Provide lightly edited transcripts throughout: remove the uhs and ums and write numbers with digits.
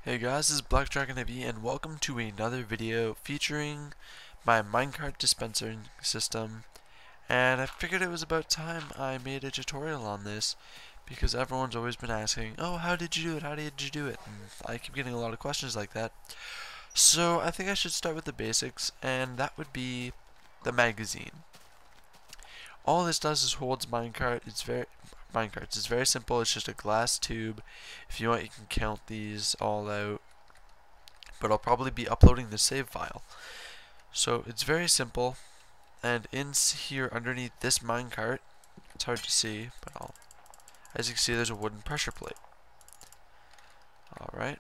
Hey guys, this is Black Dragon Heavy and welcome to another video featuring my Minecart dispensing system. And I figured it was about time I made a tutorial on this because everyone's always been asking, oh, how did you do it? How did you do it? And I keep getting a lot of questions like that. So I think I should start with the basics, and that would be the magazine. All this does is holds minecarts. It's very simple. It's just a glass tube. If you want, you can count these all out. But I'll probably be uploading the save file. So it's very simple. And in here underneath this minecart, it's hard to see, but as you can see, there's a wooden pressure plate. Alright.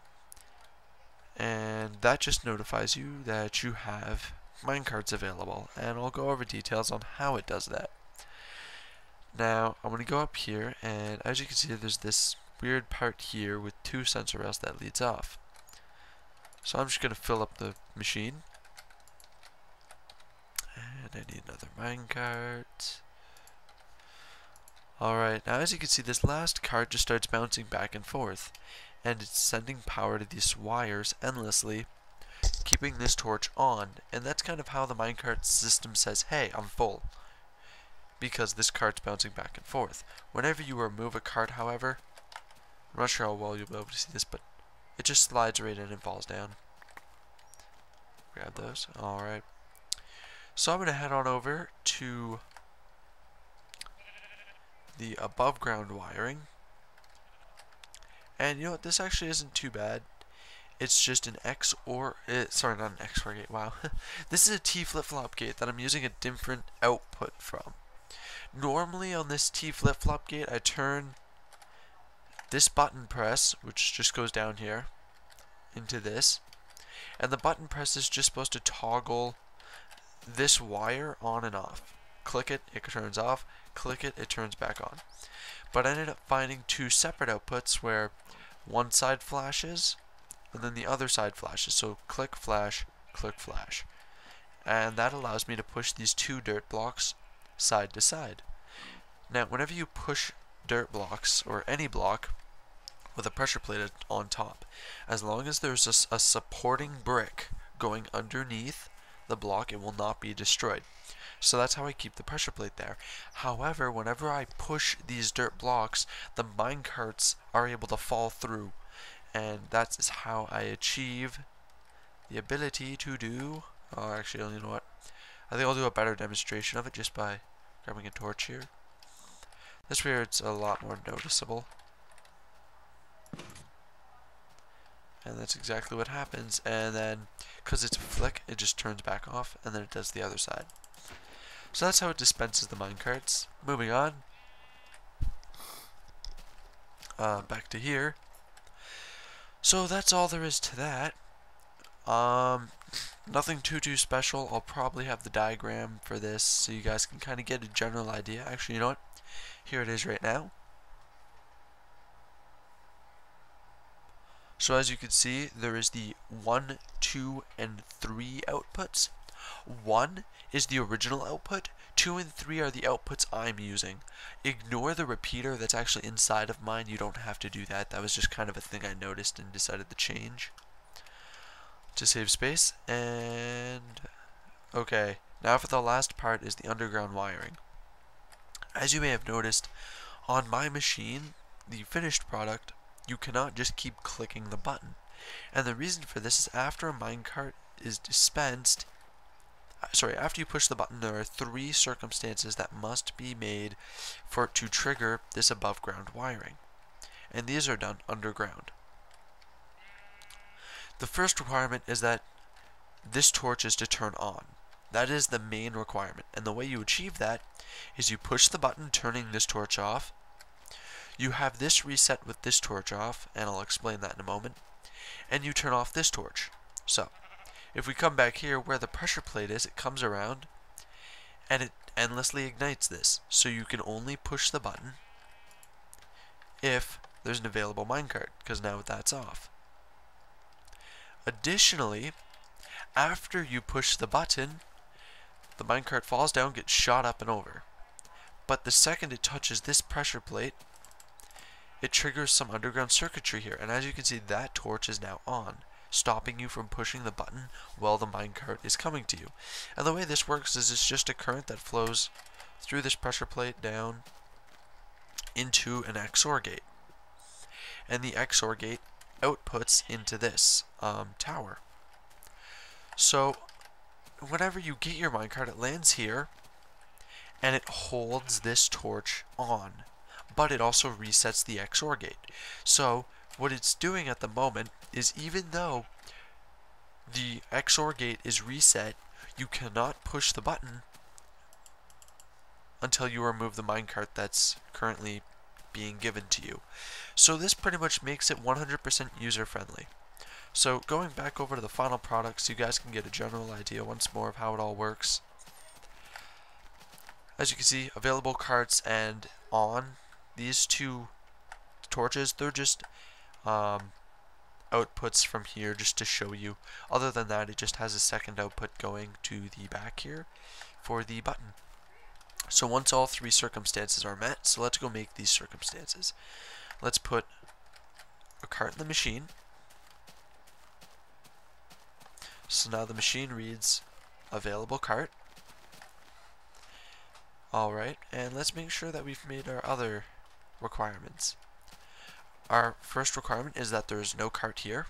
And that just notifies you that you have minecarts available. And I'll go over details on how it does that. Now, I'm going to go up here, and as you can see, there's this weird part here with two sensor rails that leads off. So I'm just going to fill up the machine. And I need another minecart. Alright, now as you can see, this last cart just starts bouncing back and forth. And it's sending power to these wires endlessly, keeping this torch on. And that's kind of how the minecart system says, hey, I'm full. Because this cart's bouncing back and forth. Whenever you remove a cart, however, I'm not sure how well you'll be able to see this, but it just slides right in and falls down. Grab those. Alright. So I'm going to head on over to the above ground wiring. And you know what? This actually isn't too bad. It's just an sorry, not an XOR gate. Wow. This is a T flip-flop gate that I'm using a different output from. Normally on this T flip-flop gate, I turn this button press, which just goes down here, into this. And the button press is just supposed to toggle this wire on and off. Click it, it turns off. Click it, it turns back on. But I ended up finding two separate outputs where one side flashes and then the other side flashes. So click flash, click flash. And that allows me to push these two dirt blocks side to side. Now, whenever you push dirt blocks or any block with a pressure plate on top, as long as there's a supporting brick going underneath the block, it will not be destroyed. So that's how I keep the pressure plate there. However, whenever I push these dirt blocks, the minecarts are able to fall through, and that is how I achieve the ability to do. Oh, actually, you know what? I think I'll do a better demonstration of it just by grabbing a torch here. This way it's a lot more noticeable. And that's exactly what happens. And then, because it's a flick, it just turns back off, and then it does the other side. So that's how it dispenses the minecarts. Moving on. Back to here. So that's all there is to that. Nothing too special. I'll probably have the diagram for this so you guys can kind of get a general idea. Actually, you know what? Here it is right now. So as you can see, there is the 1, 2, and 3 outputs. 1 is the original output. 2 and 3 are the outputs I'm using. Ignore the repeater that's actually inside of mine. You don't have to do that. That was just kind of a thing I noticed and decided to change to save space. And okay, now for the last part is the underground wiring. As you may have noticed, on my machine, the finished product, you cannot just keep clicking the button. And the reason for this is after a minecart is dispensed, after you push the button, there are 3 circumstances that must be made for it to trigger this above ground wiring. And these are done underground. The first requirement is that this torch is to turn on. That is the main requirement. And the way you achieve that is you push the button turning this torch off. You have this reset with this torch off, and I'll explain that in a moment. And you turn off this torch. So, if we come back here where the pressure plate is, it comes around and it endlessly ignites this. So you can only push the button if there's an available minecart, because now that's off. Additionally, after you push the button, the minecart falls down, gets shot up and over. But the second it touches this pressure plate, it triggers some underground circuitry here, and as you can see, that torch is now on, stopping you from pushing the button while the minecart is coming to you. And the way this works is it's just a current that flows through this pressure plate down into an XOR gate, and the XOR gate outputs into this tower. So whenever you get your minecart, it lands here and it holds this torch on, but it also resets the XOR gate. So what it's doing at the moment is, even though the XOR gate is reset, you cannot push the button until you remove the minecart that's currently being given to you. So this pretty much makes it 100% user friendly. So going back over to the final product so you guys can get a general idea once more of how it all works. As you can see, available carts and on, these two torches, they're just outputs from here just to show you. Other than that, it just has a second output going to the back here for the button. So once all three circumstances are met, so let's go make these circumstances. Let's put a cart in the machine. So now the machine reads available cart. Alright, and let's make sure that we've made our other requirements. Our first requirement is that there is no cart here.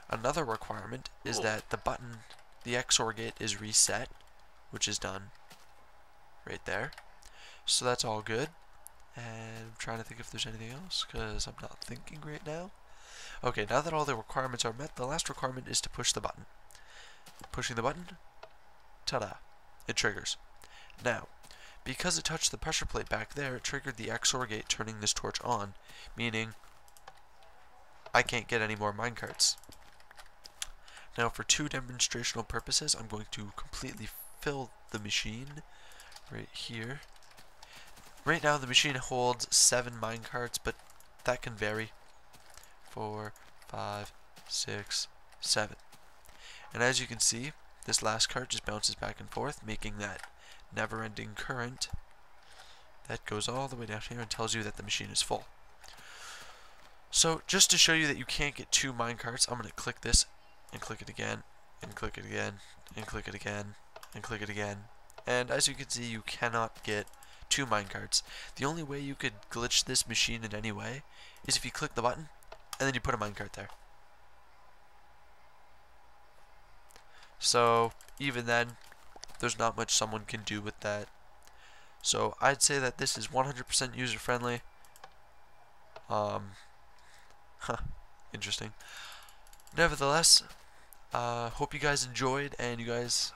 Another requirement is that the button, the XOR gate, is reset, which is done right there. So that's all good. And I'm trying to think if there's anything else, because I'm not thinking right now. Okay, now that all the requirements are met, the last requirement is to push the button. Pushing the button, ta-da, it triggers. Now, because it touched the pressure plate back there, it triggered the XOR gate, turning this torch on, meaning I can't get any more minecarts. Now, for two demonstrational purposes, I'm going to completely fill the machine right here. Right now, the machine holds 7 minecarts, but that can vary. 4, 5, 6, 7. And as you can see, this last cart just bounces back and forth, making that never-ending current that goes all the way down here and tells you that the machine is full. So just to show you that you can't get 2 minecarts, I'm going to click this and click it again and click it again and click it again and click it again. And as you can see, you cannot get 2 minecarts. The only way you could glitch this machine in any way is if you click the button and then you put a minecart there. So even then, there's not much someone can do with that. So I'd say that this is 100% user friendly. Interesting. Nevertheless, hope you guys enjoyed, and you guys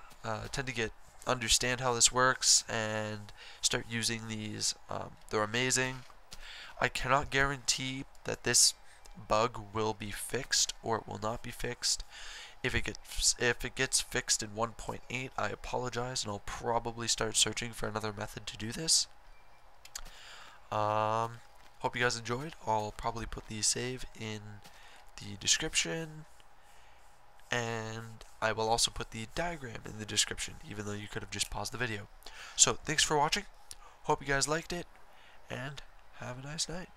tend to understand how this works and start using these. They're amazing. I cannot guarantee that this bug will be fixed or it will not be fixed. If it gets fixed in 1.8, I apologize, and I'll probably start searching for another method to do this. Hope you guys enjoyed. I'll probably put the save in the description, and I will also put the diagram in the description, even though you could have just paused the video. So thanks for watching. Hope you guys liked it, and have a nice night.